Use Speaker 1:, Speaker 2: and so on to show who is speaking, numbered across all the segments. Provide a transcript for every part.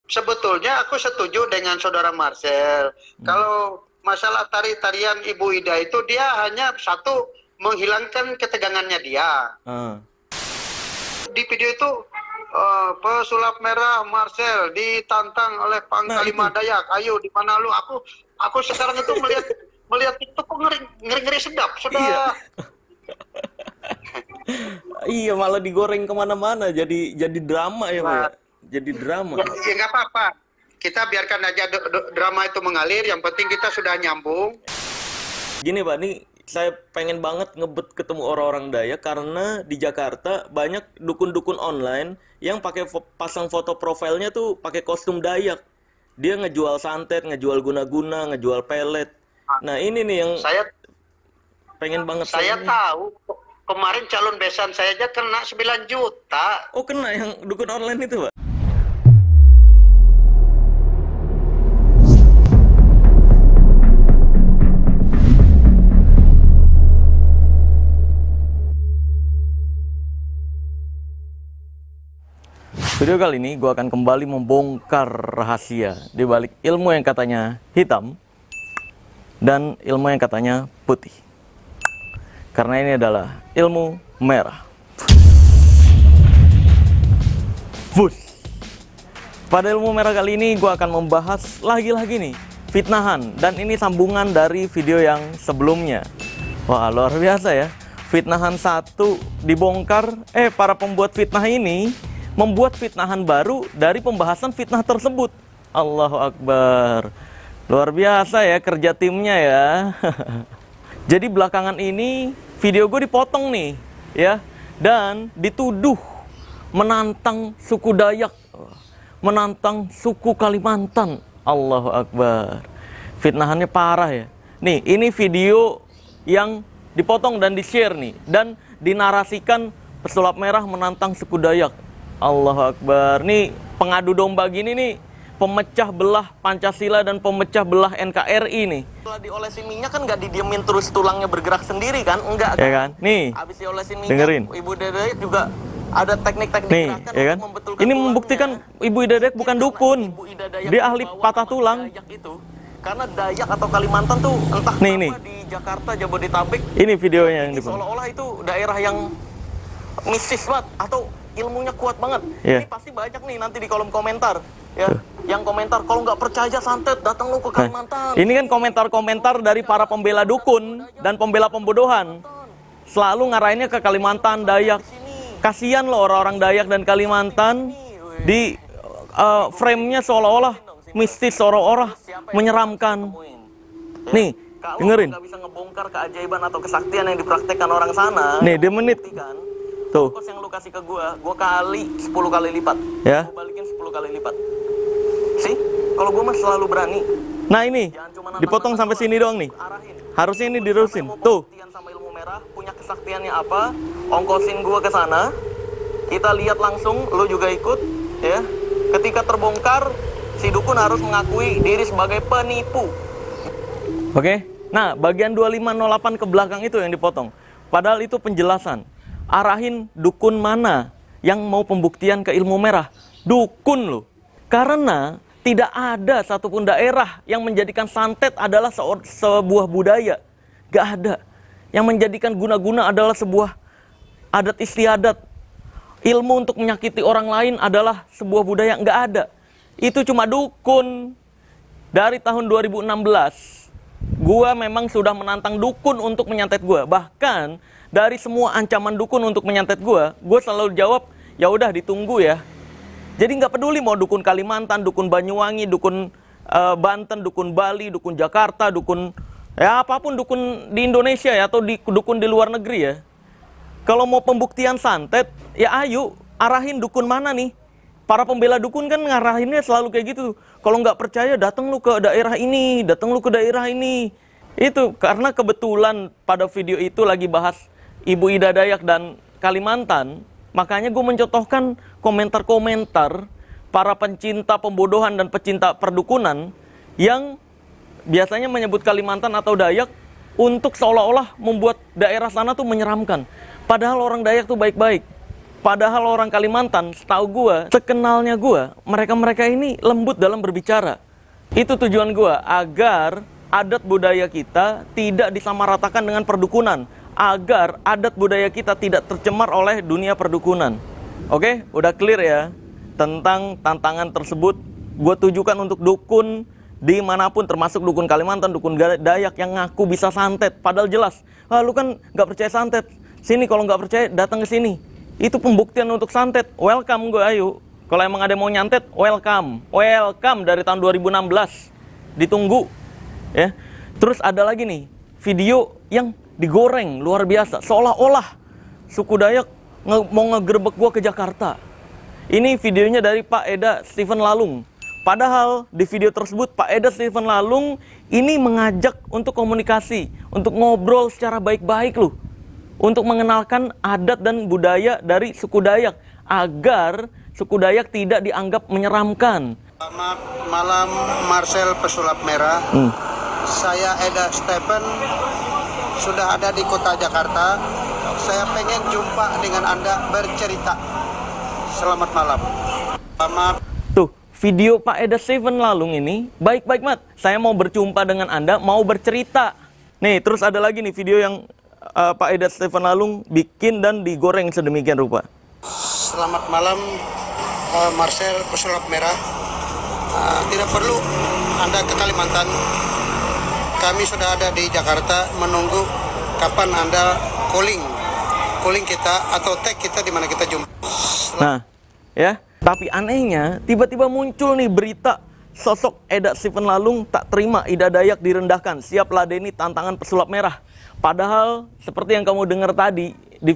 Speaker 1: sebetulnya aku setuju dengan saudara Marcel. Kalau masalah tarian Ibu Ida itu dia hanya satu menghilangkan ketegangannya dia. Di video itu pesulap merah Marcel ditantang oleh Panglima Dayak. Ayo di mana lu? Aku sekarang itu melihat itu kok ngeri sedap. Sudah.
Speaker 2: Iya. Iya, malah digoreng kemana-mana, jadi drama ya, Pak ya? Jadi drama.
Speaker 1: Ya nggak apa-apa. Kita biarkan aja drama itu mengalir. Yang penting kita sudah nyambung.
Speaker 2: Gini Pak, nih saya pengen banget ngebet ketemu orang-orang Dayak karena di Jakarta banyak dukun-dukun online yang pakai pasang foto profilnya tuh pakai kostum Dayak. Dia ngejual santet, ngejual guna-guna, ngejual pelet. Nah ini nih yang
Speaker 1: saya
Speaker 2: pengen banget.
Speaker 1: Saya tahu kemarin calon besan saya aja kena 9 juta.
Speaker 2: Oh kena yang dukun online itu Pak? Video kali ini gue akan kembali membongkar rahasia di balik ilmu yang katanya hitam dan ilmu yang katanya putih. Karena ini adalah ilmu merah. Pada ilmu merah kali ini gue akan membahas lagi-lagi nih fitnahan, dan ini sambungan dari video yang sebelumnya. Wah, luar biasa ya. Fitnahan satu dibongkar, para pembuat fitnah ini membuat fitnahan baru dari pembahasan fitnah tersebut. Allahu Akbar. Luar biasa ya kerja timnya ya. Jadi belakangan ini video gue dipotong nih ya, dan dituduh menantang suku Dayak, menantang suku Kalimantan. Allahu Akbar. Fitnahannya parah ya. Nih, ini video yang dipotong dan di-share nih, dan dinarasikan pesulap merah menantang suku Dayak. Allahu Akbar. Nih pengadu domba gini nih, pemecah belah Pancasila dan pemecah belah NKRI nih. Setelah diolesin minyak kan nggak didiemin terus tulangnya bergerak sendiri kan? Enggak kan? Ya kan? Nih, habis diolesin minyak, dengerin. Ibu Dayak juga ada teknik-teknik gerakan ya kan? Ini membuktikan Ibu Dayak bukan dukun. Dia ahli patah tulang. Itu. Karena Dayak atau Kalimantan tuh entah kenapa di Jakarta, Jabodetabek. Ini videonya yang seolah-olah itu daerah yang mistis banget atau ilmunya kuat banget. Ini pasti banyak nih nanti di kolom komentar ya. Yang komentar, kalau nggak percaya santet datang lu ke Kalimantan. Ini kan komentar-komentar dari para pembela dukun dan pembela pembodohan. Selalu ngarahinnya ke Kalimantan, Dayak. Kasihan loh orang-orang Dayak dan Kalimantan di frame-nya seolah-olah mistis, seolah-olah menyeramkan. Nih, dengerin. Kalau nggak bisa ngebongkar keajaiban atau kesaktian yang dipraktekkan orang sana. Nih, dia menit. Tuh. Kos yang lu kasih ke gua kali 10 kali lipat. Ya. Gua balikin 10 kali lipat. Sih, kalau gua mah selalu berani. Nah ini, dipotong sampai sini doang nih. Harusnya ini dirusin. Tuh. Sama ilmu merah, punya kesaktiannya apa? Ongkosin gua ke sana. Kita lihat langsung, lu juga ikut, ya. Ketika terbongkar, si dukun harus mengakui diri sebagai penipu. Oke. Nah, bagian 2508 ke belakang itu yang dipotong. Padahal itu penjelasan. Arahin dukun mana yang mau pembuktian ke ilmu merah. Dukun loh. Karena tidak ada satupun daerah yang menjadikan santet adalah sebuah budaya. Gak ada. Yang menjadikan guna-guna adalah sebuah adat istiadat. Ilmu untuk menyakiti orang lain adalah sebuah budaya. Gak ada. Itu cuma dukun. Dari tahun 2016, gua memang sudah menantang dukun untuk menyantet gua. Bahkan dari semua ancaman dukun untuk menyantet gue selalu jawab, ya udah ditunggu ya. Jadi nggak peduli mau dukun Kalimantan, dukun Banyuwangi, dukun Banten, dukun Bali, dukun Jakarta, dukun ya apapun dukun di Indonesia ya, atau dukun di luar negeri ya. Kalau mau pembuktian santet, ya ayo arahin dukun mana nih. Para pembela dukun kan ngarahinnya selalu kayak gitu. Kalau nggak percaya datang lu ke daerah ini, datang lu ke daerah ini. Itu karena kebetulan pada video itu lagi bahas Ibu Ida Dayak dan Kalimantan, makanya gue mencontohkan komentar-komentar para pencinta pembodohan dan pecinta perdukunan yang biasanya menyebut Kalimantan atau Dayak untuk seolah-olah membuat daerah sana tuh menyeramkan. Padahal orang Dayak tuh baik-baik. Padahal orang Kalimantan, setahu gua, sekenalnya gua, mereka-mereka ini lembut dalam berbicara. Itu tujuan gua, agar adat budaya kita tidak disamaratakan dengan perdukunan, agar adat budaya kita tidak tercemar oleh dunia perdukunan. Oke, udah clear ya tentang tantangan tersebut. Gue tujukan untuk dukun dimanapun, termasuk dukun Kalimantan, dukun Dayak yang ngaku bisa santet, padahal jelas, lu kan nggak percaya santet. Sini kalau nggak percaya datang ke sini. Itu pembuktian untuk santet. Welcome gue, ayo. Kalau emang ada yang mau nyantet, welcome. Welcome dari tahun 2016. Ditunggu. Ya. Terus ada lagi nih, video yang digoreng luar biasa. Seolah-olah suku Dayak mau ngegerebek gue ke Jakarta. Ini videonya dari Pak Eda Stephen Lalung. Padahal di video tersebut Pak Eda Stephen Lalung ini mengajak untuk komunikasi, untuk ngobrol secara baik-baik loh. Untuk mengenalkan adat dan budaya dari suku Dayak, agar suku Dayak tidak dianggap menyeramkan.
Speaker 1: Selamat malam Marcel Pesulap Merah. Saya Eda Stephen, sudah ada di kota Jakarta. Saya pengen jumpa dengan Anda bercerita. Selamat malam. Selamat.
Speaker 2: Tuh, video Pak Eda Stephen Lalung ini baik-baik mat. Saya mau berjumpa dengan Anda, mau bercerita. Nih, terus ada lagi nih video yang Pak Eda Stephen Lalung bikin dan digoreng sedemikian rupa.
Speaker 1: Selamat malam Marcel Pesulap Merah. Tidak perlu Anda ke Kalimantan. Kami sudah ada di Jakarta menunggu kapan Anda calling kita atau tag kita di mana kita jumpa.
Speaker 2: Nah, ya. Tapi anehnya tiba-tiba muncul nih berita sosok Eda Stephen Lalung tak terima Ida Dayak direndahkan, siap ladeni tantangan pesulap merah. Padahal seperti yang kamu dengar tadi di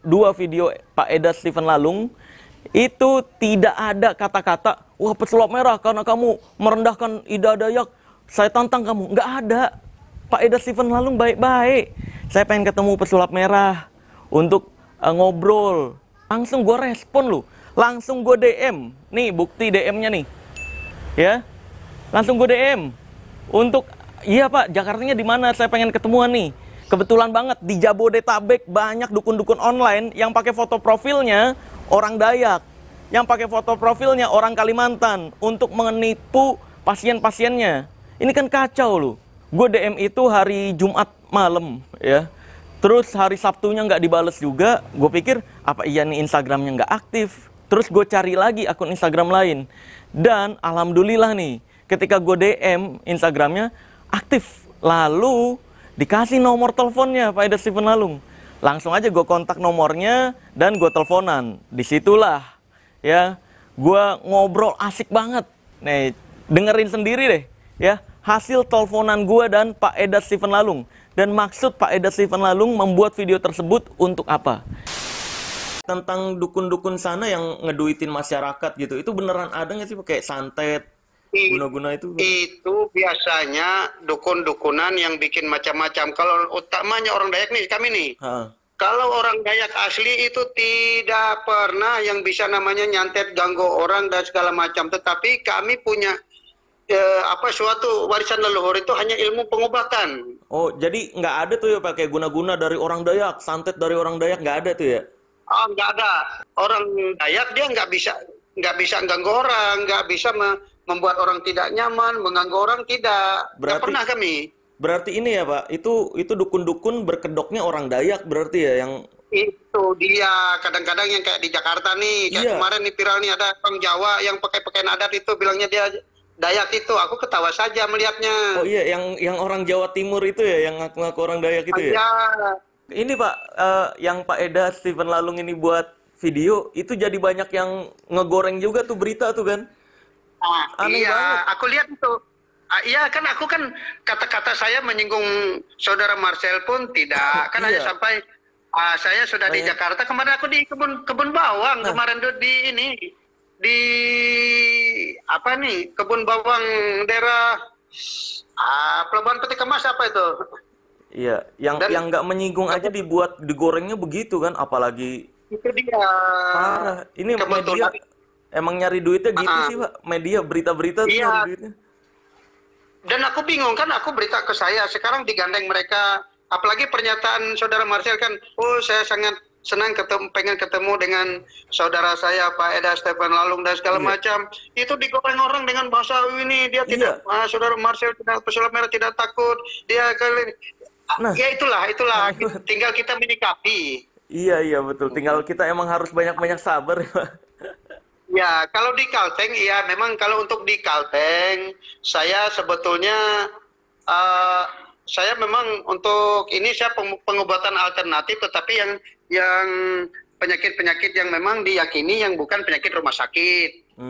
Speaker 2: dua video Pak Eda Stephen Lalung, itu tidak ada kata-kata, wah pesulap merah karena kamu merendahkan Ida Dayak, saya tantang kamu. Nggak ada. Pak Eda Stephen Lalung baik-baik. Saya pengen ketemu pesulap merah untuk ngobrol. Langsung gue respon loh. Langsung gue DM. Nih bukti DM-nya nih. Ya. Langsung gue DM. Untuk, iya Pak, Jakartanya di mana? Saya pengen ketemuan nih. Kebetulan banget di Jabodetabek banyak dukun-dukun online yang pakai foto profilnya orang Dayak. Yang pakai foto profilnya orang Kalimantan untuk menipu pasien-pasiennya. Ini kan kacau loh. Gue DM itu hari Jumat malam ya. Terus hari Sabtunya nggak dibales juga. Gue pikir, apa iya nih Instagramnya nggak aktif? Terus gue cari lagi akun Instagram lain. Dan alhamdulillah nih, ketika gue DM Instagramnya aktif. Lalu dikasih nomor teleponnya Pak Eda Stephen Lalung. Langsung aja gue kontak nomornya dan gue teleponan. Disitulah ya, gue ngobrol asik banget. Nih, dengerin sendiri deh ya, hasil teleponan gue dan Pak Eda Stephen Lalung. Dan maksud Pak Eda Stephen Lalung membuat video tersebut untuk apa? Tentang dukun-dukun sana yang ngeduitin masyarakat gitu. Itu beneran ada nggak sih kayak santet, guna-guna itu?
Speaker 1: Itu biasanya dukun-dukunan yang bikin macam-macam. Kalau utamanya orang Dayak nih, kami nih. Kalau orang Dayak asli itu tidak pernah yang bisa namanya nyantet, ganggu orang dan segala macam. Tetapi kami punya suatu warisan leluhur itu hanya ilmu pengobatan.
Speaker 2: Oh, jadi nggak ada tuh ya pakai guna-guna dari orang Dayak, santet dari orang Dayak, nggak ada tuh ya?
Speaker 1: Oh, nggak ada. Orang Dayak dia nggak bisa ganggu orang, nggak bisa membuat orang tidak nyaman, mengganggu orang tidak. Nggak pernah kami.
Speaker 2: Berarti ini ya Pak, itu dukun-dukun berkedoknya orang Dayak berarti ya yang
Speaker 1: itu dia kadang-kadang yang kayak di Jakarta nih, kayak kemarin nih viral nih ada orang Jawa yang pakai pakaian adat itu bilangnya dia Dayak itu, aku ketawa saja melihatnya.
Speaker 2: Oh iya, yang orang Jawa Timur itu ya, yang ngaku-ngaku orang Dayak itu ya? Iya. Ini Pak, yang Pak Eda Stephen Lalung ini buat video, itu jadi banyak yang ngegoreng juga tuh berita tuh kan? Aneh banget.
Speaker 1: Aku lihat itu. Iya kan, aku kan kata-kata saya menyinggung saudara Marcel pun tidak. Kan hanya sampai saya sudah di Jakarta, kemarin aku di kebun bawang, kemarin di apa nih, kebun bawang daerah Pelabuhan Peti Kemas apa itu?
Speaker 2: Iya, yang nggak menyinggung aja dibuat digorengnya begitu kan, apalagi
Speaker 1: itu dia.
Speaker 2: Parah. Ini media emang nyari duitnya gitu sih Pak, media berita-berita tuh nyari duitnya.
Speaker 1: Dan aku bingung kan, aku berita ke saya sekarang digandeng mereka, apalagi pernyataan saudara Marcel kan, oh saya sangat senang pengen ketemu dengan saudara saya Pak Eda Stefan Lalung dan segala macam. Itu digoreng orang dengan bahasa ini dia tidak, saudara Marcel tidak, pesulap merah tidak takut, dia kali. Ya itulah tinggal kita menyikapi.
Speaker 2: Iya betul. Tinggal kita emang harus banyak-banyak sabar ya Pak.
Speaker 1: Ya, kalau di Kalteng, ya memang kalau untuk di Kalteng, saya sebetulnya, saya memang untuk ini saya pengobatan alternatif, tetapi yang penyakit-penyakit yang memang diyakini yang bukan penyakit rumah sakit.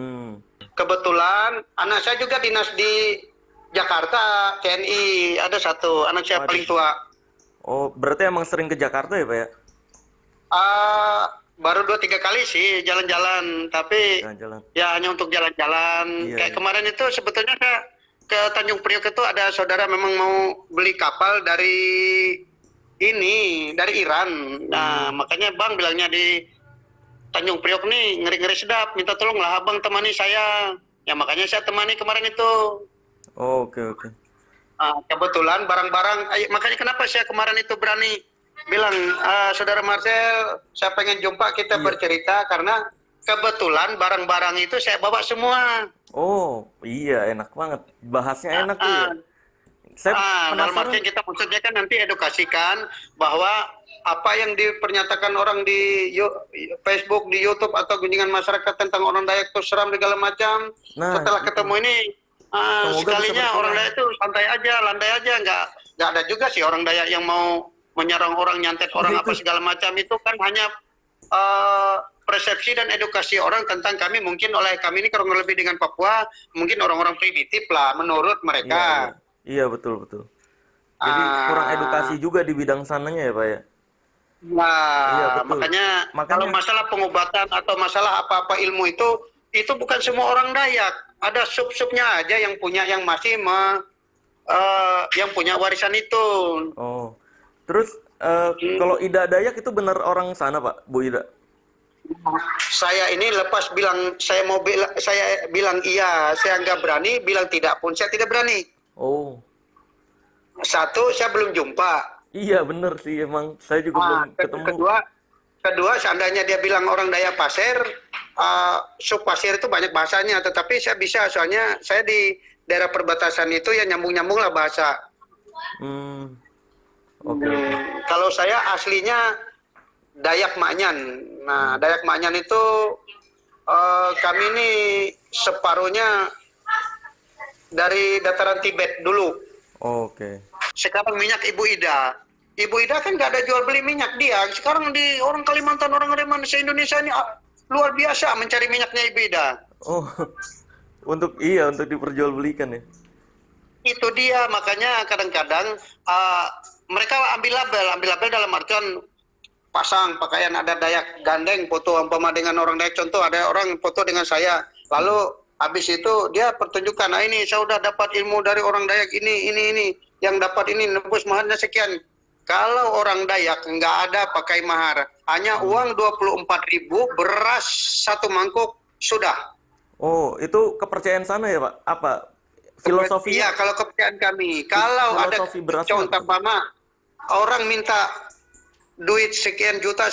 Speaker 1: Kebetulan anak saya juga dinas di Jakarta, TNI, ada satu, anak saya paling tua.
Speaker 2: Oh, berarti emang sering ke Jakarta ya Pak ya?
Speaker 1: Baru 2-3 kali sih jalan-jalan, tapi ya hanya untuk jalan-jalan. Kayak kemarin itu sebetulnya saya ke Tanjung Priok itu ada saudara memang mau beli kapal dari Iran. Nah, makanya Bang bilangnya di Tanjung Priok nih ngeri-ngeri sedap, minta tolonglah Abang temani saya. Ya makanya saya temani kemarin itu.
Speaker 2: Oh, oke.
Speaker 1: Kebetulan barang-barang, makanya kenapa saya kemarin itu berani bilang, saudara Marcel, saya pengen jumpa kita bercerita karena kebetulan barang-barang itu saya bawa semua.
Speaker 2: Oh iya, enak banget, bahasnya enak tuh ya. Saya
Speaker 1: dalam artian kita maksudnya kan nanti edukasikan bahwa apa yang dipernyatakan orang di Facebook, di YouTube atau kunjungan masyarakat tentang orang Dayak itu seram segala macam. Setelah ketemu ini, sekalinya orang Dayak itu santai aja, landai aja, nggak ada juga sih orang Dayak yang mau menyerang orang, nyantet orang apa segala macam. Itu kan hanya persepsi dan edukasi orang tentang kami, mungkin oleh kami ini kurang lebih dengan Papua mungkin orang-orang primitif lah menurut mereka.
Speaker 2: Iya betul. Jadi kurang edukasi juga di bidang sananya ya Pak ya.
Speaker 1: Nah, makanya kalau masalah pengobatan atau masalah apa-apa ilmu itu bukan semua orang Dayak, ada sub-subnya aja yang punya, yang masih yang punya warisan itu.
Speaker 2: Oh. Terus kalau Ida Dayak itu benar orang sana Pak, Bu Ida?
Speaker 1: Saya ini lepas bilang saya bilang iya, saya nggak berani, bilang tidak pun saya tidak berani.
Speaker 2: Oh.
Speaker 1: Satu, saya belum jumpa.
Speaker 2: Iya benar sih, emang saya juga belum ketemu.
Speaker 1: Kedua, seandainya dia bilang orang Dayak Pasir, sub Pasir itu banyak bahasanya, tetapi saya bisa, soalnya saya di daerah perbatasan itu ya nyambung-nyambung lah bahasa. Kalau saya aslinya Dayak Maknyan. Nah, Dayak Maknyan itu kami ini separuhnya dari dataran Tibet dulu. Sekarang minyak Ibu Ida. Ibu Ida kan nggak ada jual beli minyak dia. Sekarang di orang Kalimantan, orang Kalimantan se-Indonesia ini luar biasa mencari minyaknya Ibu Ida.
Speaker 2: Oh, untuk diperjualbelikan ya.
Speaker 1: Itu dia, makanya kadang-kadang mereka ambil label dalam artian pasang pakaian ada Dayak gandeng, foto umpama dengan orang Dayak, contoh ada orang foto dengan saya, lalu habis itu dia pertunjukan, nah ini saya udah dapat ilmu dari orang Dayak ini yang dapat ini nebus maharnya sekian. Kalau orang Dayak nggak ada pakai mahar, hanya uang 24.000, beras 1 mangkuk sudah.
Speaker 2: Oh, itu kepercayaan sana ya Pak? Apa filosofi?
Speaker 1: Iya, kalau kepercayaan kami. Kalau ada contoh umpama orang minta duit sekian juta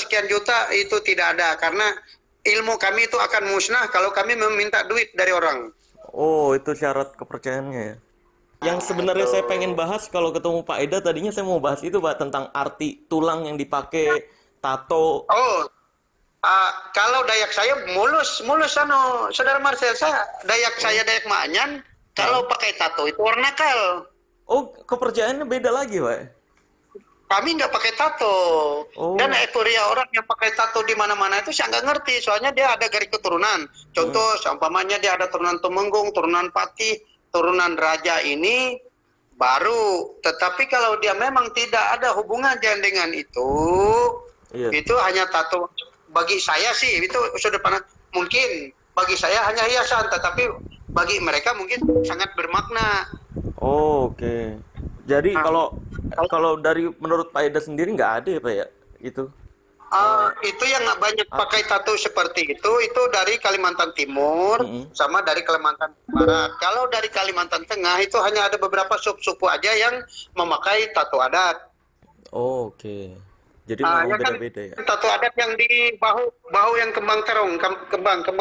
Speaker 1: itu tidak ada, karena ilmu kami itu akan musnah kalau kami meminta duit dari orang.
Speaker 2: Oh, itu syarat kepercayaannya ya. Yang sebenarnya saya pengen bahas kalau ketemu Pak Eda, tadinya saya mau bahas itu Pak, tentang arti tulang yang dipakai, tato.
Speaker 1: Oh, kalau Dayak saya mulus saudara Marcel, Dayak Maknyan, kalau pakai tato itu orang nakal.
Speaker 2: Oh, kepercayaannya beda lagi Pak?
Speaker 1: Kami nggak pakai tato. Dan euforia orang yang pakai tato di mana-mana itu saya nggak ngerti. Soalnya dia ada garis keturunan. Contoh, seumpamanya dia ada turunan Tumenggung, turunan Patih, turunan Raja ini baru. Tetapi kalau dia memang tidak ada hubungan dengan itu, itu hanya tato. Bagi saya sih itu sudah pernah, mungkin bagi saya hanya hiasan, tetapi bagi mereka mungkin sangat bermakna.
Speaker 2: Oke. Jadi kalau dari menurut Pak Eda sendiri nggak ada ya Pak ya itu?
Speaker 1: Itu yang nggak banyak pakai tato seperti itu dari Kalimantan Timur sama dari Kalimantan Barat. Kalau dari Kalimantan Tengah itu hanya ada beberapa suku aja yang memakai tato adat.
Speaker 2: Oke. Jadi memang
Speaker 1: ya kan,
Speaker 2: beda-beda ya.
Speaker 1: tato adat yang di bahu yang kembang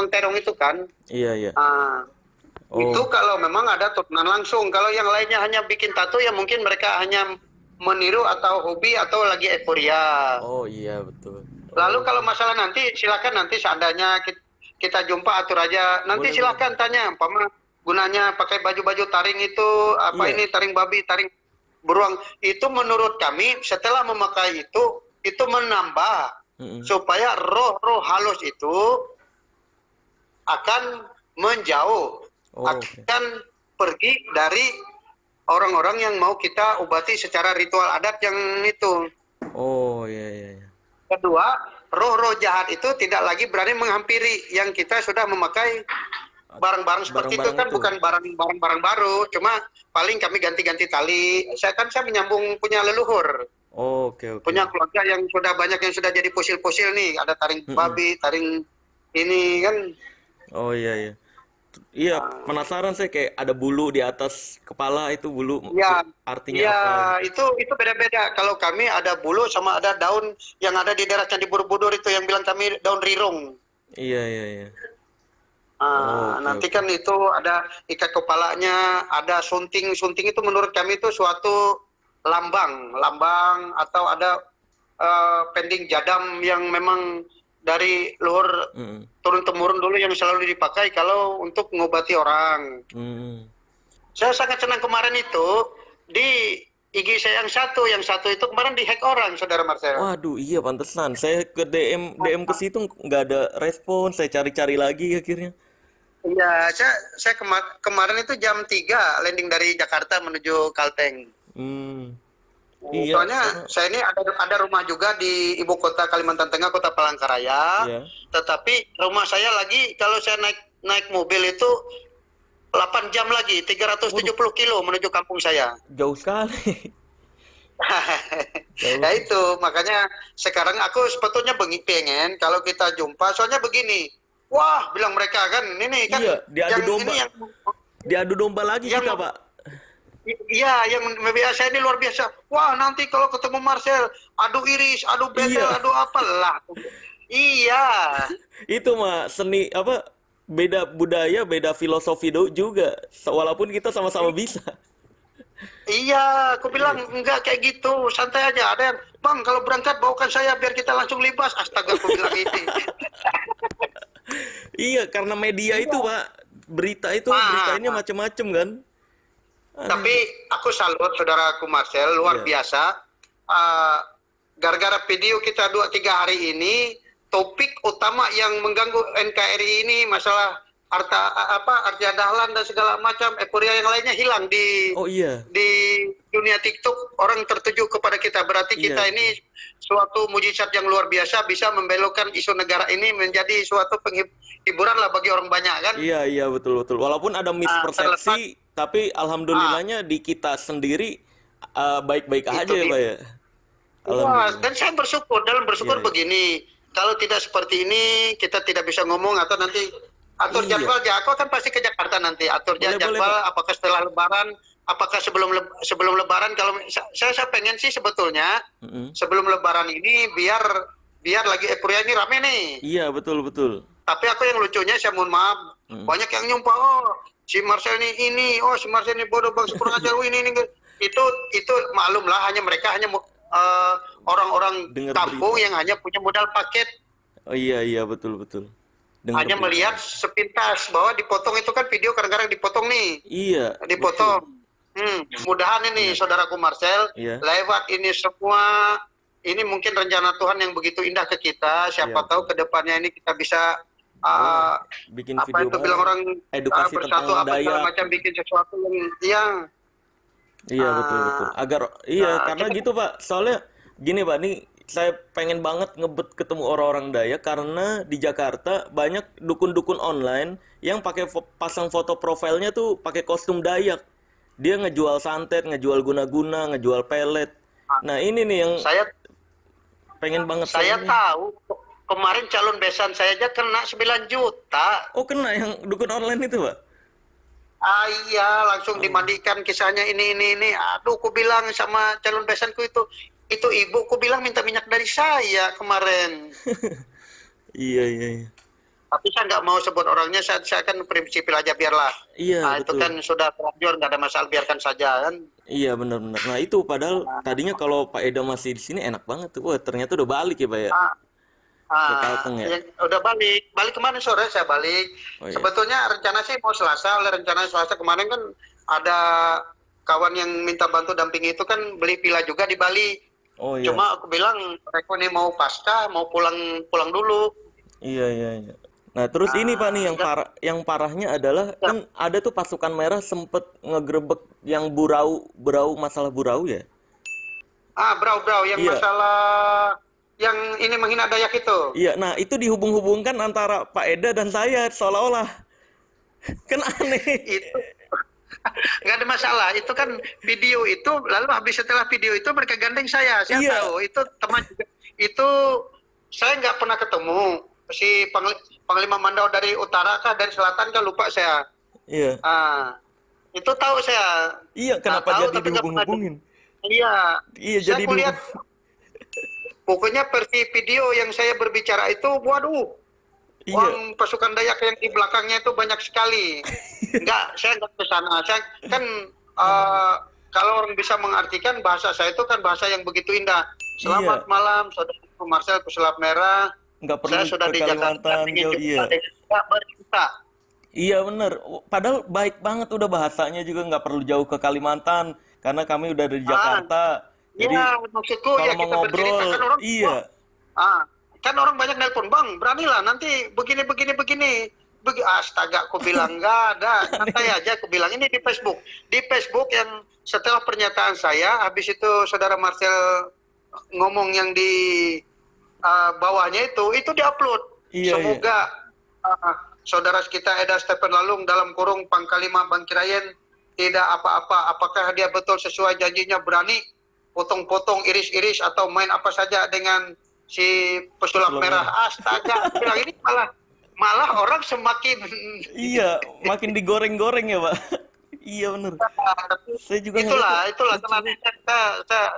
Speaker 1: terong itu kan.
Speaker 2: Iya, iya.
Speaker 1: Itu kalau memang ada turunan langsung. Kalau yang lainnya hanya bikin tato ya mungkin mereka hanya meniru atau hobi atau lagi euforia.
Speaker 2: Oh iya betul.
Speaker 1: Lalu kalau masalah nanti silakan, nanti seandainya kita jumpa atur aja. Nanti
Speaker 2: Boleh,
Speaker 1: silakan tanya, Pama, gunanya pakai baju-baju taring itu apa
Speaker 2: Iya.
Speaker 1: ini, taring babi, taring beruang. Itu menurut kami setelah memakai itu menambah supaya roh-roh halus itu akan menjauh, akan pergi dari orang-orang yang mau kita obati secara ritual adat yang itu.
Speaker 2: Oh iya, iya, iya.
Speaker 1: Kedua, roh-roh jahat itu tidak lagi berani menghampiri yang kita sudah memakai barang-barang seperti itu kan, bukan barang-barang baru, cuma paling kami ganti-ganti tali. Saya menyambung punya leluhur.
Speaker 2: Oke.
Speaker 1: Punya keluarga yang sudah banyak yang sudah jadi fosil-fosil nih, ada taring babi, taring ini kan.
Speaker 2: Oh iya, iya. Iya, penasaran saya, kayak ada bulu di atas kepala, itu bulu artinya apa?
Speaker 1: Iya, itu beda-beda. Kalau kami ada bulu sama ada daun yang ada di daerah Candi Borobudur itu yang bilang kami daun rirung.
Speaker 2: Iya, iya, iya.
Speaker 1: Nanti kan itu ada ikat kepalanya, ada sunting. Sunting itu menurut kami itu suatu lambang atau ada pending jadam yang memang dari luhur turun temurun dulu yang selalu dipakai kalau untuk mengobati orang. Saya sangat senang kemarin itu di IG saya yang satu itu kemarin dihack orang, Saudara Marcel.
Speaker 2: Waduh, iya pantesan. Saya ke DM ke situ nggak ada respon. Saya cari-cari lagi akhirnya.
Speaker 1: Iya, saya kemarin itu jam 3 landing dari Jakarta menuju Kalteng.
Speaker 2: Iya.
Speaker 1: Soalnya saya ini ada rumah juga di ibu kota Kalimantan Tengah, Kota Palangkaraya.
Speaker 2: Iya.
Speaker 1: Tetapi rumah saya lagi kalau saya naik mobil itu 8 jam lagi, 370 kilo menuju kampung saya.
Speaker 2: Jauh sekali.
Speaker 1: Nah itu makanya sekarang aku sebetulnya pengen kalau kita jumpa, soalnya begini. Wah, bilang mereka kan ini kan.
Speaker 2: Iya, diadu domba.
Speaker 1: Ini
Speaker 2: diadu domba lagi kita, Pak.
Speaker 1: Iya, yang biasa ini luar biasa. Wah, nanti kalau ketemu Marcel, adu iris, adu betel, adu apalah. Iya.
Speaker 2: Itu mah seni apa? Beda budaya, beda filosofi juga. Walaupun kita sama-sama bisa.
Speaker 1: Iya, aku bilang enggak kayak gitu, santai aja. Ada yang, Bang, kalau berangkat bawakan saya biar kita langsung libas. Astaga, aku bilang ini.
Speaker 2: Iya, karena media itu, Pak. Beritanya macam-macam kan.
Speaker 1: Tapi aku salut saudaraku Marcel, luar biasa. Gara-gara video kita 2-3 hari ini, topik utama yang mengganggu NKRI ini masalah Arja Dahlan dan segala macam euforia yang lainnya hilang di dunia TikTok. Orang tertuju kepada kita, berarti kita ini suatu mujizat yang luar biasa, bisa membelokkan isu negara ini menjadi suatu penghiburan lah bagi orang banyak kan.
Speaker 2: Iya betul. Walaupun ada mispersepsi, tapi alhamdulillahnya di kita sendiri baik-baik aja ya, Pak ya.
Speaker 1: Wah, dan saya bersyukur begini, kalau tidak seperti ini kita tidak bisa ngomong atau nanti atur jadwal aja. Aku akan pasti ke Jakarta nanti. Atur jadwal apakah setelah Lebaran, apakah sebelum Lebaran. Kalau saya pengen sih sebetulnya sebelum Lebaran ini biar lagi euforia ini rame nih.
Speaker 2: Iya, betul.
Speaker 1: Tapi aku yang lucunya, saya mohon maaf, banyak yang nyumpah, si Marcel ini, si Marcel ini bodoh, Bang, kurang ajar, ini. Itu maklum lah, mereka hanya orang-orang kampung yang hanya punya modal paket.
Speaker 2: Oh iya, betul.
Speaker 1: Hanya melihat sepintas bahwa dipotong itu kan video kadang-kadang dipotong nih.
Speaker 2: Iya.
Speaker 1: Dipotong. Mudahan ini saudaraku Marcel, lewat ini semua, ini mungkin rencana Tuhan yang begitu indah ke kita. Siapa tahu ke depannya ini kita bisa
Speaker 2: bikin
Speaker 1: apa
Speaker 2: video
Speaker 1: itu bilang orang
Speaker 2: edukasi
Speaker 1: bersatu
Speaker 2: tentang
Speaker 1: apa segala
Speaker 2: Dayak.
Speaker 1: macam, bikin sesuatu yang
Speaker 2: Iya, betul. Karena gitu, Pak. Soalnya gini, Pak, nih saya pengen banget ngebet ketemu orang-orang Dayak karena di Jakarta banyak dukun-dukun online yang pakai pasang foto profilnya tuh pakai kostum Dayak. Dia ngejual santet, ngejual guna-guna, ngejual pelet. Nah, ini nih yang
Speaker 1: saya
Speaker 2: pengen banget
Speaker 1: saya tahu. Kemarin calon besan saya aja kena 9 juta.
Speaker 2: Oh, kena yang dukun online itu, Pak?
Speaker 1: Iya, langsung dimandikan kisahnya ini. Aduh, aku bilang sama calon besanku itu, itu ibu, ku bilang minta minyak dari saya kemarin.
Speaker 2: Iya, iya, iya.
Speaker 1: Tapi saya nggak mau sebut orangnya, saya kan prinsipil aja, biarlah.
Speaker 2: Iya,
Speaker 1: Nah, itu
Speaker 2: betul.
Speaker 1: kan sudah terlanjur, nggak ada masalah, biarkan saja kan.
Speaker 2: Iya, benar-benar. Nah, itu padahal tadinya kalau Pak Eda masih di sini enak banget tuh. Wah, ternyata udah balik ya, Pak ya. Ke Kalteng ya.
Speaker 1: Udah balik kemarin sore saya balik.
Speaker 2: Oh, iya.
Speaker 1: Sebetulnya rencana sih mau Selasa, oleh rencana Selasa kemarin kan ada kawan yang minta bantu dampingi itu kan beli villa juga di Bali.
Speaker 2: Oh, iya.
Speaker 1: Cuma aku bilang mereka ini mau pasca, mau pulang dulu.
Speaker 2: Iya, iya, iya. Nah, terus ini Pak nih yang parahnya adalah kan ada tuh pasukan merah sempet ngegerebek yang Burau masalah Burau ya.
Speaker 1: Brau yang masalah yang ini menghina Dayak itu.
Speaker 2: Iya, nah itu dihubung-hubungkan antara Pak Eda dan saya seolah-olah. Kan aneh.
Speaker 1: Itu nggak ada masalah, itu kan video itu, lalu habis setelah video itu mereka gandeng saya tahu, itu teman juga. Itu saya nggak pernah ketemu si Panglima Mandau dari utara kah, dari selatan kah, lupa saya.
Speaker 2: Iya.
Speaker 1: Itu tahu saya.
Speaker 2: Iya, kenapa jadi dihubung-hubungin?
Speaker 1: Iya.
Speaker 2: Iya,
Speaker 1: saya
Speaker 2: jadi
Speaker 1: lihat pokoknya versi video yang saya berbicara itu, waduh, uang pasukan Dayak yang di belakangnya itu banyak sekali. Saya nggak ke sana. Saya kan kalau orang bisa mengartikan bahasa saya itu kan bahasa yang begitu indah. Selamat malam, saudara Marcel Pesulap Merah.
Speaker 2: Nggak perlu
Speaker 1: saya sudah
Speaker 2: ke
Speaker 1: di Jakarta,
Speaker 2: Kalimantan, iya.
Speaker 1: Bercerita.
Speaker 2: Iya bener, padahal baik banget udah bahasanya juga nggak perlu jauh ke Kalimantan karena kami udah dari Jakarta. Jadi
Speaker 1: maksudku
Speaker 2: kalau
Speaker 1: ya
Speaker 2: mau
Speaker 1: kita
Speaker 2: ngobrol,
Speaker 1: bercerita kan orang, kan orang banyak nelpon, Bang, beranilah nanti begini. Astaga, aku bilang nggak ada, santai aja, aku bilang ini di Facebook yang setelah pernyataan saya, habis itu saudara Marcel ngomong yang di bawahnya itu diupload. Semoga saudara kita Eda Stephen Lalung dalam kurung Pangkalima Bangkirayen tidak apa-apa. Apakah dia betul sesuai janjinya berani potong-potong, iris-iris atau main apa saja dengan si Pesulap Merah? Astaga, bilang ini malah orang semakin
Speaker 2: makin digoreng-goreng ya, Pak. Iya benar. Saya juga
Speaker 1: itulah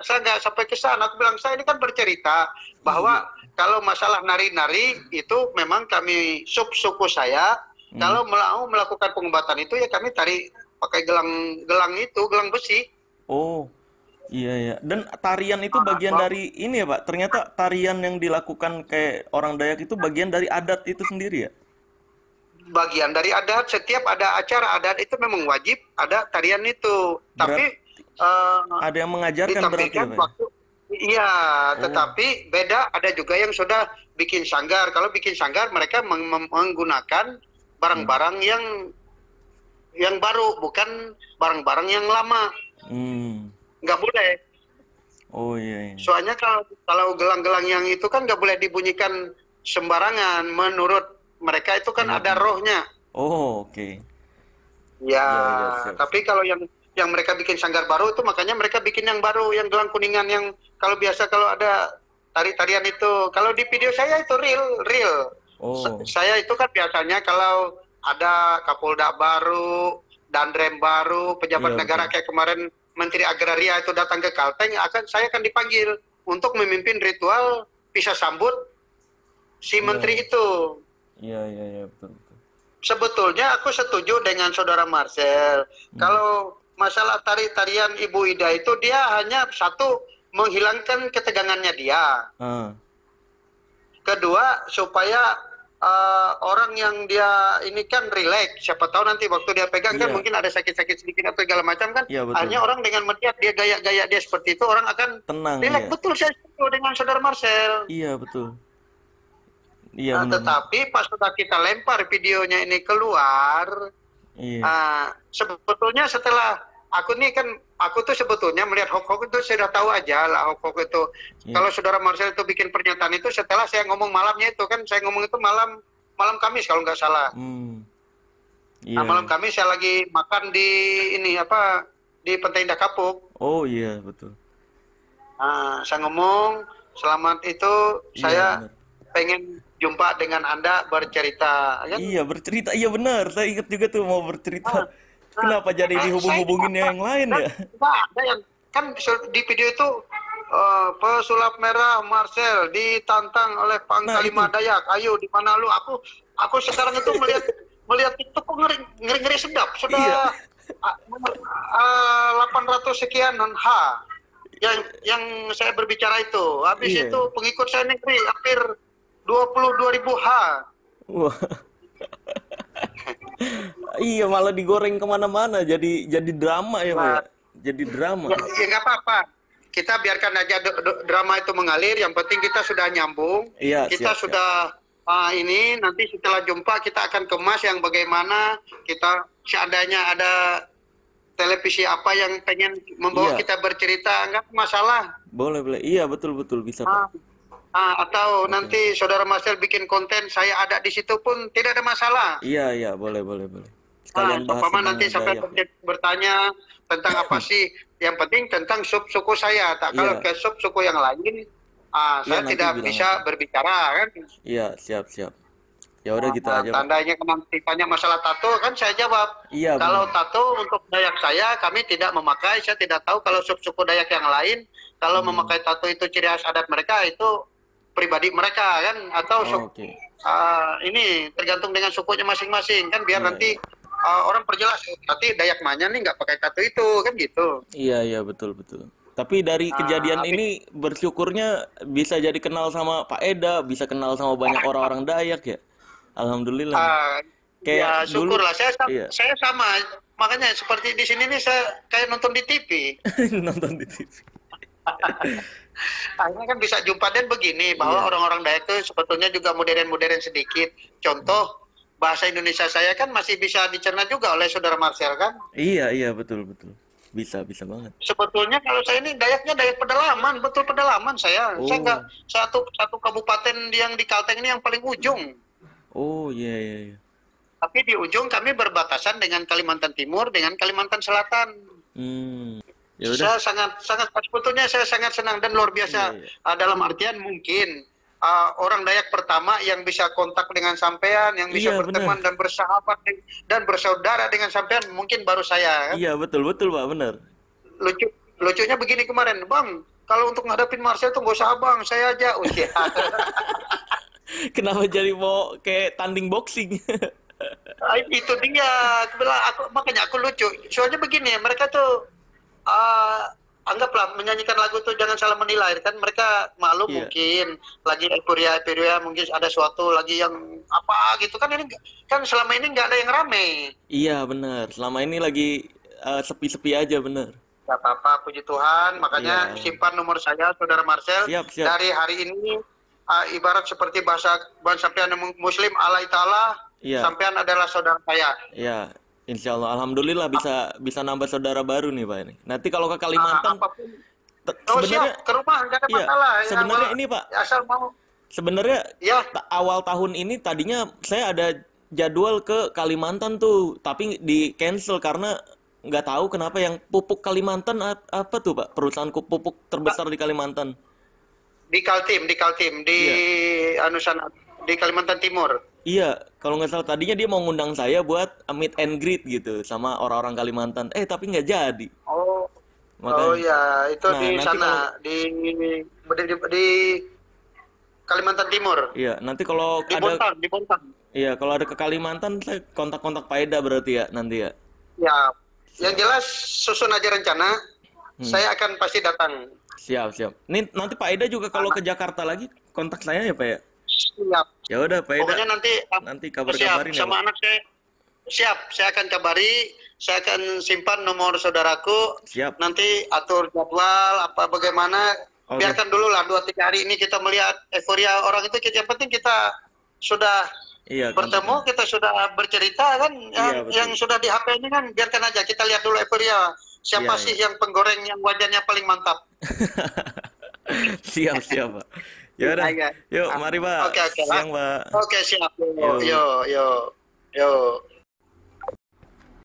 Speaker 1: saya nggak sampai ke sana. Aku bilang saya ini kan bercerita bahwa kalau masalah nari-nari itu memang kami suku saya kalau mau melakukan pengobatan itu ya kami tari pakai gelang besi.
Speaker 2: Oh. Iya. Dan tarian itu bagian dari ini ya, Pak. Ternyata tarian yang dilakukan kayak orang Dayak itu bagian dari adat itu sendiri ya?
Speaker 1: Bagian dari adat, setiap ada acara adat itu memang wajib ada tarian itu. Tapi
Speaker 2: ada yang mengajarkan berarti ya, Pak?
Speaker 1: Iya, tetapi beda, ada juga yang sudah bikin sanggar. Kalau bikin sanggar mereka menggunakan barang-barang yang baru, bukan barang-barang yang lama. Nggak boleh.
Speaker 2: Oh iya.
Speaker 1: Soalnya kalau gelang-gelang yang itu kan nggak boleh dibunyikan sembarangan. Menurut mereka itu kan ada rohnya.
Speaker 2: Oh oke.
Speaker 1: Ya, tapi kalau yang mereka bikin sanggar baru itu makanya mereka bikin yang baru, yang gelang kuningan yang kalau biasa kalau ada tari-tarian itu. Kalau di video saya itu real. Saya itu kan biasanya kalau ada Kapolda baru, Danrem baru, pejabat negara kayak kemarin Menteri Agraria itu datang ke Kalteng, saya akan dipanggil untuk memimpin ritual pisah sambut si menteri itu.
Speaker 2: Iya, betul.
Speaker 1: Sebetulnya aku setuju dengan saudara Marcel. Kalau masalah tarian Ibu Ida itu dia hanya satu, menghilangkan ketegangannya dia. Kedua, supaya orang yang dia ini kan relax, siapa tahu nanti waktu dia pegang kan mungkin ada sakit-sakit sedikit atau segala macam kan. Hanya orang dengan melihat dia gaya-gaya dia seperti itu, orang akan
Speaker 2: tenang.
Speaker 1: Relax. Betul, saya setuju dengan saudara Marcel.
Speaker 2: Iya betul.
Speaker 1: Iya. Tetapi pas sudah kita lempar videonya ini keluar, sebetulnya setelah aku tuh sebetulnya melihat Hok itu sudah tahu aja lah Hok itu. Kalau saudara Marcel itu bikin pernyataan itu setelah saya ngomong malamnya itu kan, saya ngomong itu malam Kamis kalau nggak salah. Malam Kamis saya lagi makan di di Pantai Indah Kapuk.
Speaker 2: Oh iya betul.
Speaker 1: Saya ngomong selamat itu saya pengen jumpa dengan Anda bercerita. Kan?
Speaker 2: Iya bercerita, iya benar. Saya ingat juga tuh mau bercerita. Kenapa jadi dihubung-hubungin yang lain ya?
Speaker 1: Ada yang kan di video itu Pesulap merah Marcel ditantang oleh Panglima Dayak. Ayo di mana lu? Aku sekarang itu melihat TikTok kok ngeri sedap. Sudah 800 sekianan yang saya berbicara itu. Habis itu pengikut saya negeri hampir 22.000
Speaker 2: Wah. Iya, malah digoreng kemana-mana. Jadi drama ya, Pak. Jadi drama.
Speaker 1: Ya nggak apa-apa. Kita biarkan aja drama itu mengalir. Yang penting kita sudah nyambung.
Speaker 2: Iya,
Speaker 1: kita sudah ini nanti setelah jumpa kita akan kemas yang bagaimana kita seandainya ada televisi apa yang pengen membawa kita bercerita, nggak masalah.
Speaker 2: Boleh. Iya, betul bisa, Pak.
Speaker 1: Atau nanti Saudara Marcel bikin konten, saya ada di situ pun tidak ada masalah.
Speaker 2: Iya, boleh. Sekalian bahas
Speaker 1: nanti sampai bertanya tentang apa sih, yang penting tentang suku saya. Kalau ke suku yang lain, saya tidak bisa berbicara kan.
Speaker 2: Iya, siap. Ya udah gitu aja.
Speaker 1: Tandanya nanti tanya masalah tato kan saya jawab.
Speaker 2: Iya.
Speaker 1: Kalau tato untuk Dayak saya, kami tidak memakai. Saya tidak tahu kalau suku Dayak yang lain kalau memakai tato itu ciri khas adat mereka, itu pribadi mereka kan, atau ini tergantung dengan sukunya masing-masing kan, biar nanti orang perjelas nanti Dayak mana nih nggak pakai tato itu kan gitu.
Speaker 2: Iya betul. Tapi dari kejadian ini bersyukurnya bisa jadi kenal sama Pak Eda, bisa kenal sama banyak orang-orang Dayak ya. Alhamdulillah.
Speaker 1: Kayak syukurlah saya sama, makanya seperti di sini nih saya kayak nonton di TV.
Speaker 2: Nonton di TV.
Speaker 1: Akhirnya kan bisa jumpa dan begini bahwa orang-orang Dayak itu sebetulnya juga modern sedikit. Contoh bahasa Indonesia saya kan masih bisa dicerna juga oleh Saudara Marcel kan?
Speaker 2: Iya betul. Bisa banget.
Speaker 1: Sebetulnya kalau saya ini Dayaknya Dayak pedalaman, betul pedalaman saya. Saya nggak satu kabupaten yang di Kalteng ini yang paling ujung.
Speaker 2: Oh iya.
Speaker 1: Tapi di ujung kami berbatasan dengan Kalimantan Timur dengan Kalimantan Selatan.
Speaker 2: Ya
Speaker 1: saya sangat sebetulnya saya sangat senang dan luar biasa. Dalam artian mungkin orang Dayak pertama yang bisa kontak dengan sampean, yang bisa berteman dan bersahabat dan bersaudara dengan sampean mungkin baru saya. Kan?
Speaker 2: Iya betul Pak, benar.
Speaker 1: Lucunya begini kemarin, Bang, kalau untuk ngadapin Marcel tuh nggak usah Bang, saya aja.
Speaker 2: Kenapa jadi mau kayak tanding boxing?
Speaker 1: Itu dia, makanya aku lucu. Soalnya begini, mereka tuh anggaplah menyanyikan lagu tuh jangan salah menilai kan, mereka maklum mungkin lagi euforia mungkin ada suatu lagi yang apa gitu kan, ini kan selama ini nggak ada yang rame.
Speaker 2: Iya benar, selama ini lagi sepi-sepi aja benar.
Speaker 1: Gak apa-apa, puji Tuhan, makanya simpan nomor saya Saudara Marcel.
Speaker 2: Siap.
Speaker 1: Dari hari ini ibarat seperti bahasa sampean Muslim Allah Ta'ala, sampean adalah saudara saya.
Speaker 2: Iya. Insya Allah, alhamdulillah bisa nambah saudara baru nih Pak ini. Nanti kalau ke Kalimantan,
Speaker 1: sebenarnya ke rumah nggak ada masalah.
Speaker 2: Sebenarnya ini Pak,
Speaker 1: asal mau.
Speaker 2: Sebenarnya awal tahun ini tadinya saya ada jadwal ke Kalimantan tuh, tapi di cancel karena nggak tahu kenapa yang pupuk Kalimantan apa tuh Pak, perusahaan pupuk terbesar di Kalimantan.
Speaker 1: Di Kaltim di Kalimantan Timur.
Speaker 2: Iya, kalau nggak salah tadinya dia mau ngundang saya buat meet and greet gitu sama orang-orang Kalimantan. Tapi nggak jadi.
Speaker 1: Makanya, itu di sana di Kalimantan Timur.
Speaker 2: Iya, nanti kalau
Speaker 1: di Bontang.
Speaker 2: Iya, kalau ada ke Kalimantan saya kontak-kontak Pak Eda berarti ya nanti ya.
Speaker 1: Ya, yang jelas susun aja rencana. Saya akan pasti datang.
Speaker 2: Siap. Nih nanti Pak Eda juga kalau ke Jakarta lagi kontak saya ya Pak ya.
Speaker 1: Siap.
Speaker 2: Ya udah Pak Eda.
Speaker 1: Pokoknya
Speaker 2: nanti kabar-kabarin
Speaker 1: sama anak saya. Siap, saya akan kabari, saya akan simpan nomor saudaraku.
Speaker 2: Siap.
Speaker 1: Nanti atur jadwal apa bagaimana. Biarkan dulu lah 2-3 hari ini kita melihat euforia orang itu. Yang penting kita sudah bertemu, kita sudah bercerita kan. Yang sudah di HP ini kan biarkan aja, kita lihat dulu euforia. Siapa sih yang penggoreng yang wajahnya paling mantap?
Speaker 2: Siap Pak. Ya udah. Yuk mari Pak.
Speaker 1: Oke.
Speaker 2: Siang Pak.
Speaker 1: Oke siap. Yo.